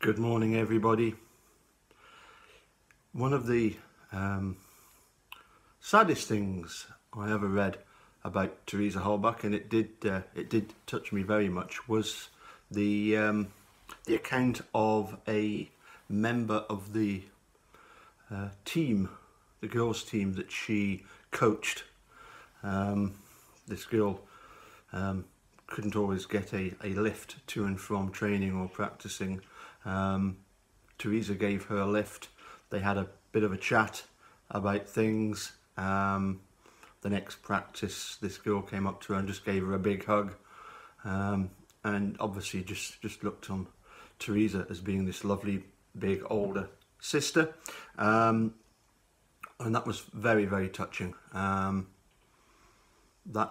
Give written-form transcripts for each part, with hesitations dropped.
Good morning, everybody. One of the saddest things I ever read about Teresa Halbach, and it did touch me very much, was the account of a member of the team, the girls' team that she coached. This girl couldn't always get a lift to and from training or practicing. Teresa gave her a lift. They had a bit of a chat about things. The next practice, this girl came up to her and just gave her a big hug, and obviously just looked on Teresa as being this lovely big older sister, and that was very, very touching. That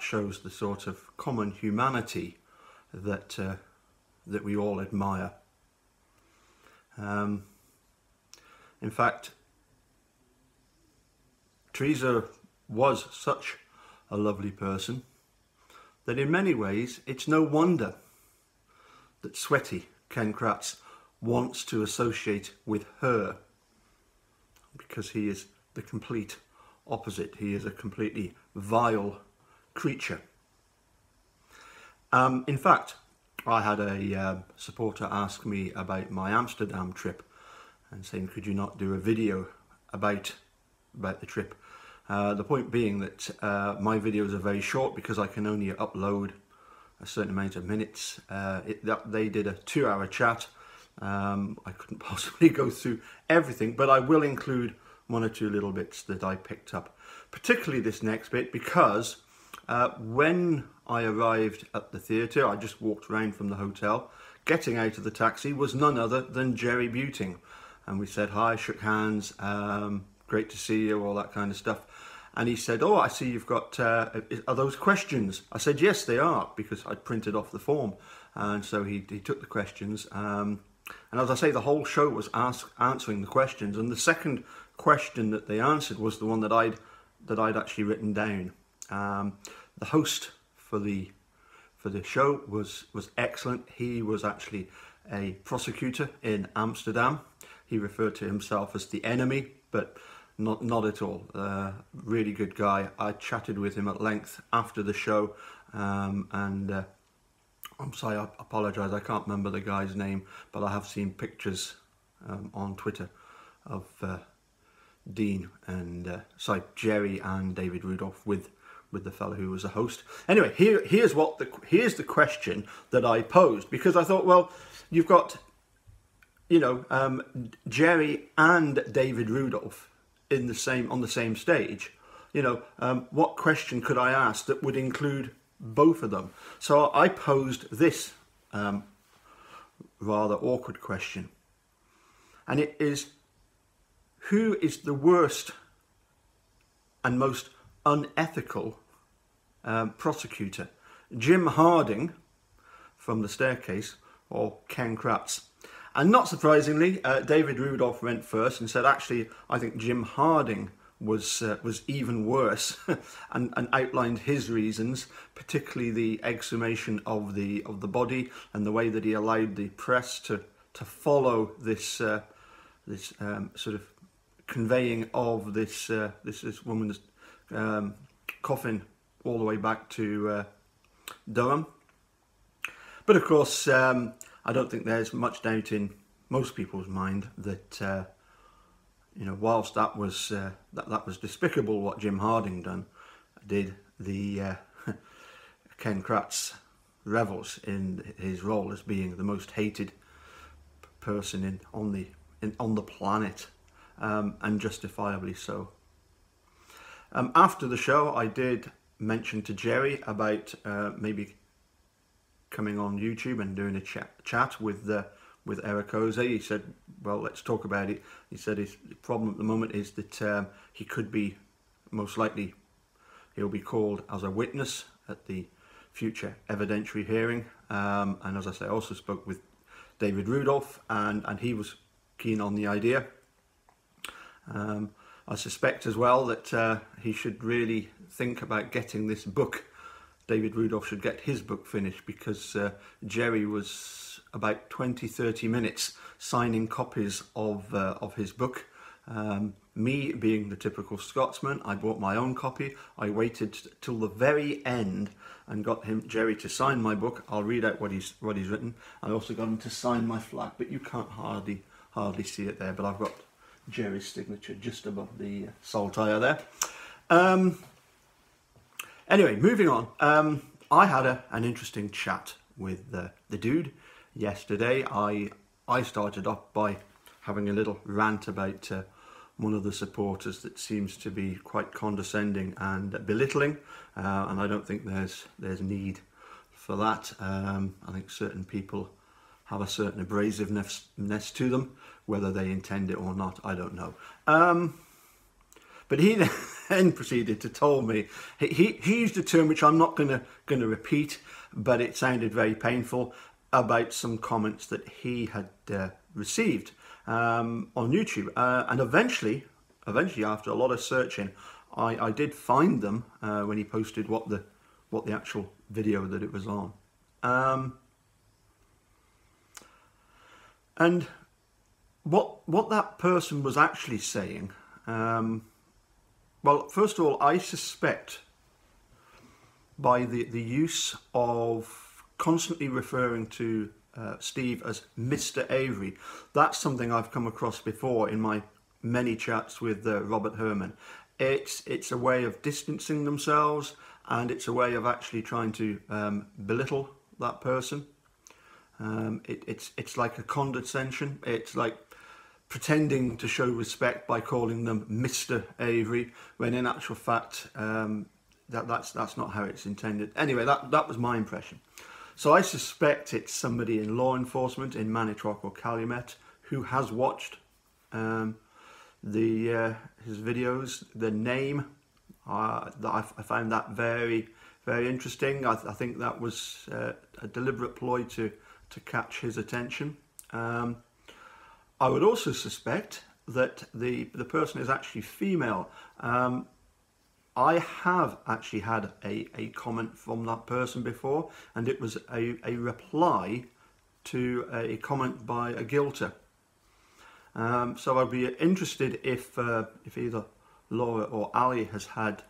shows the sort of common humanity that that we all admire. In fact, Teresa was such a lovely person that in many ways it's no wonder that sweaty Ken Kratz wants to associate with her, because he is the complete opposite. He is a completely vile creature. In fact, I had a supporter ask me about my Amsterdam trip and saying, could you not do a video about the trip? The point being that my videos are very short because I can only upload a certain amount of minutes. They did a 2-hour chat. I couldn't possibly go through everything, but I will include 1 or 2 little bits that I picked up, particularly this next bit, because when I arrived at the theatre, I just walked around from the hotel. Getting out of the taxi was none other than Jerry Buting, and we said hi, shook hands, great to see you, all that kind of stuff. And he said, oh, I see you've got, are those questions? I said, yes, they are, because I'd printed off the form. And so he took the questions. And as I say, the whole show was answering the questions. And the second question that they answered was the one that I'd actually written down. The host for the show was excellent. He was actually a prosecutor in Amsterdam. He referred to himself as the enemy, but not at all. Really good guy. I chatted with him at length after the show, and I'm sorry, I apologise, I can't remember the guy's name, but I have seen pictures on Twitter of Dean and Jerry and David Rudolph with the fellow who was a host. Anyway, here's the question that I posed, because I thought, well, you've got, Jerry and David Rudolph on the same stage. What question could I ask that would include both of them? So I posed this rather awkward question, and it is, who is the worst and most unethical prosecutor, Jim Harding from The Staircase or Ken Kratz? And not surprisingly, David Rudolph went first and said, actually, I think Jim Harding was even worse, and outlined his reasons, particularly the exhumation of the body and the way that he allowed the press to follow this sort of conveying of this woman's coffin all the way back to Durham. But of course, I don't think there's much doubt in most people's mind that whilst that was despicable what Jim Harding did, the Ken Kratz revels in his role as being the most hated person on the planet, and justifiably so. After the show, I did mention to Jerry about maybe coming on YouTube and doing a chat with Eric Ose. He said, well, let's talk about it. He said his problem at the moment is that he could be, most likely, he'll be called as a witness at the future evidentiary hearing. And as I say, I also spoke with David Rudolph, and he was keen on the idea. I suspect as well that he should really think about getting this book. David Rudolph should get his book finished, because Jerry was about 20-30 minutes signing copies of his book. Me being the typical Scotsman, I bought my own copy. I waited till the very end and got Jerry to sign my book. I'll read out what he's written. I also got him to sign my flag, but you can't hardly see it there. But I've got Jerry's signature just above the saltire there. Anyway, moving on. I had an interesting chat with the dude yesterday. I started off by having a little rant about one of the supporters that seems to be quite condescending and belittling, and I don't think there's need for that. I think certain people have a certain abrasiveness to them, whether they intend it or not, I don't know. But he then proceeded to tell me, he used a term which I'm not going to repeat, but it sounded very painful, about some comments that he had received on YouTube, and eventually after a lot of searching, I did find them when he posted what the actual video that it was on, and what that person was actually saying. Well, first of all, I suspect by the use of constantly referring to Steve as Mr. Avery, that's something I've come across before in my many chats with Robert Herman. It's a way of distancing themselves, and it's a way of actually trying to belittle that person. It's like a condescension. It's like pretending to show respect by calling them Mr. Avery, when in actual fact that's not how it's intended. Anyway, that was my impression. So I suspect it's somebody in law enforcement in Manitowoc or Calumet who has watched his videos. The name, I found that very, very interesting. I think that was a deliberate ploy to catch his attention. I would also suspect that the person is actually female. I have actually had a comment from that person before, and it was a reply to a comment by a guilter. So I'd be interested if either Laura or Ali has had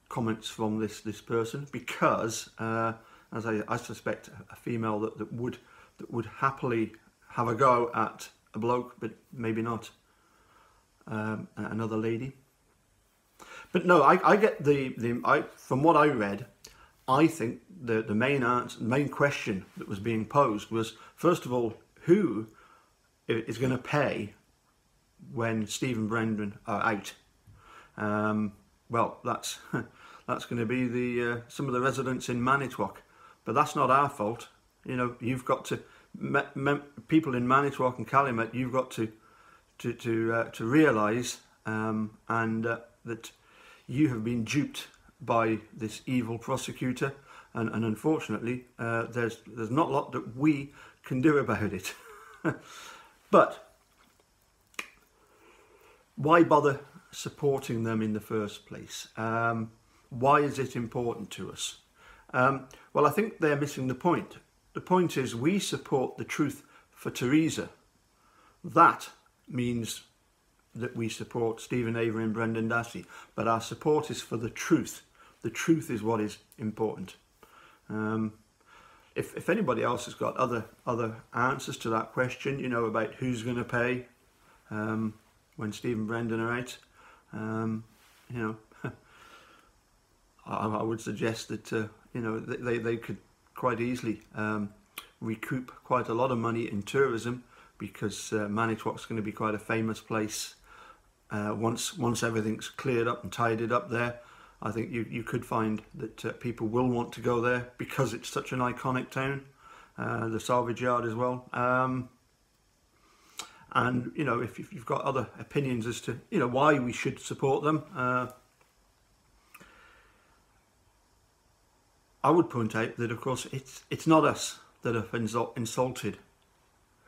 comments from this person, because as I suspect a female that would happily have a go at a bloke, but maybe not another lady. But no, I get from what I read, I think the main question that was being posed was, first of all, who is going to pay when Steve and Brendan are out? Well, that's going to be some of the residents in Manitowoc, but that's not our fault. You know, you've got to people in Manitowoc and Calumet. You've got to realise that you have been duped by this evil prosecutor, and unfortunately there's not a lot that we can do about it. But why bother supporting them in the first place? Why is it important to us? Well, I think they're missing the point. The point is, we support the truth for Theresa. That means that we support Stephen Avery and Brendan Dassey, but our support is for the truth. The truth is what is important. If anybody else has got other answers to that question, you know, about who's going to pay when Steve and Brendan are out, you know, I would suggest that you know, they could quite easily recoup quite a lot of money in tourism, because Manitowoc's going to be quite a famous place once everything's cleared up and tidied up there. I think you could find that people will want to go there because it's such an iconic town, the salvage yard as well. And you know, if you've got other opinions as to, you know, why we should support them, I would point out that, of course, it's not us that have insulted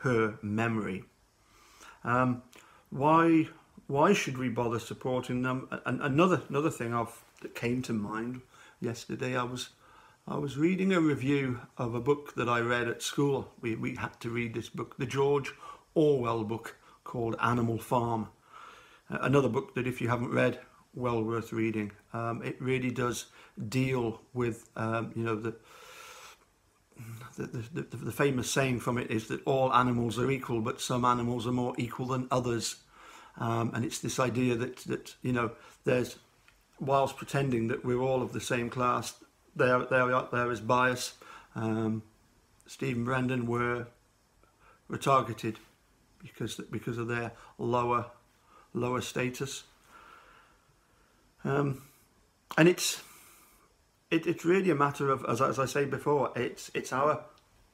her memory. Why should we bother supporting them? And another thing that came to mind yesterday, I was I was reading a review of a book that I read at school. We had to read this book, the George Orwell book called Animal Farm. Another book that, if you haven't read, well worth reading. It really does deal with, you know, the famous saying from it is that all animals are equal, but some animals are more equal than others. And it's this idea that you know, there's, whilst pretending that we're all of the same class, there is bias. Stephen Brendan were targeted because of their lower status, and it's really a matter of, as I say before, it's our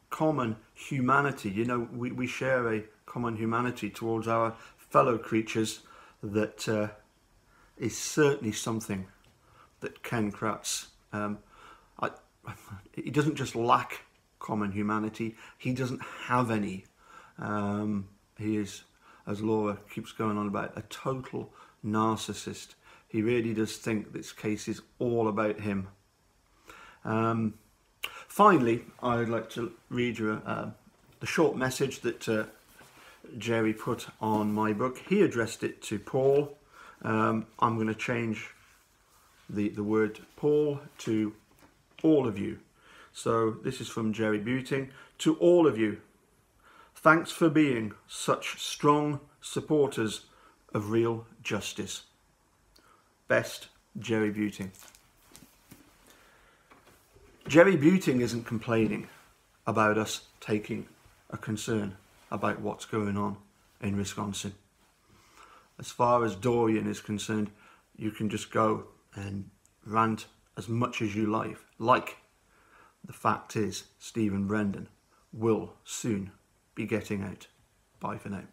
common humanity. You know, we share a common humanity towards our fellow creatures that is certainly something that Ken Kratz, he doesn't just lack common humanity, he doesn't have any. He is, as Laura keeps going on about, a total narcissist. He really does think this case is all about him. Finally, I would like to read you the short message that Jerry put on my book. He addressed it to Paul. I'm going to change the word Paul to all of you. So this is from Jerry Buting. To all of you, thanks for being such strong supporters of real justice. Best, Jerry Buting. Jerry Buting isn't complaining about us taking a concern about what's going on in Wisconsin. As far as Dorian is concerned, you can just go and rant as much as you like. The fact is, Stephen Brendan will soon be getting out. Bye for now.